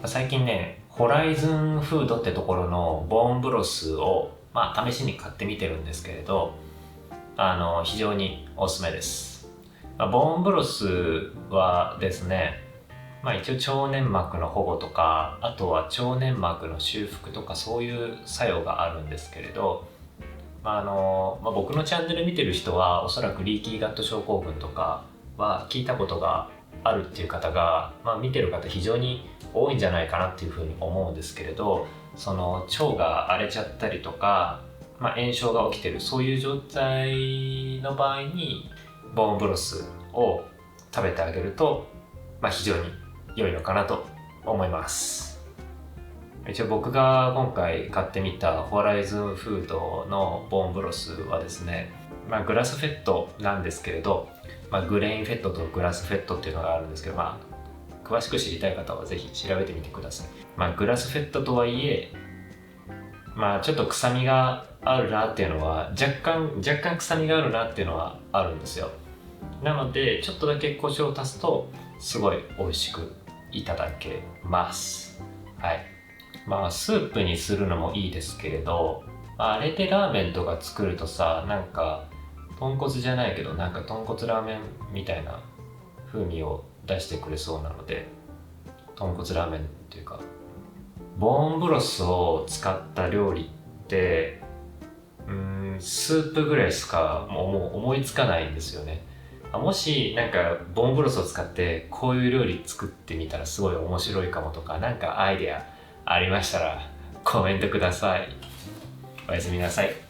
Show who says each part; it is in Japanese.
Speaker 1: 最近ね、ホライズンフードってところのボーンブロスを、試しに買ってみてるんですけれど、非常におすすめです。ボーンブロスはですね、一応腸粘膜の保護とか、あとは腸粘膜の修復とかそういう作用があるんですけれど、僕のチャンネル見てる人はおそらくリーキーガット症候群とかは聞いたことがあるっていう方が、見てる方非常に多いんじゃないかなっていうふうに思うんですけれど、その腸が荒れちゃったりとか、炎症が起きてるそういう状態の場合にボーンブロスを食べてあげると、非常に良いのかなと思います。一応僕が今回買ってみたホライズンフードのボーンブロスはですね、グラスフェットなんですけれど、グレインフェットとグラスフェットっていうのがあるんですけど、詳しく知りたい方はぜひ調べてみてください。グラスフェットとはいえ、ちょっと臭みがあるなっていうのは若干臭みがあるなっていうのはあるんですよ。なのでちょっとだけ胡椒を足すとすごい美味しくいただけます。はい。スープにするのもいいですけれど、あれでラーメンとか作るとさ、豚骨じゃないけど豚骨ラーメンみたいな風味を出してくれそうなので、豚骨ラーメンっていうかボーンブロスを使った料理ってスープぐらいしかもう思いつかないんですよね。もしボーンブロスを使ってこういう料理作ってみたらすごい面白いかもとか、アイデアありましたらコメントください。おやすみなさい。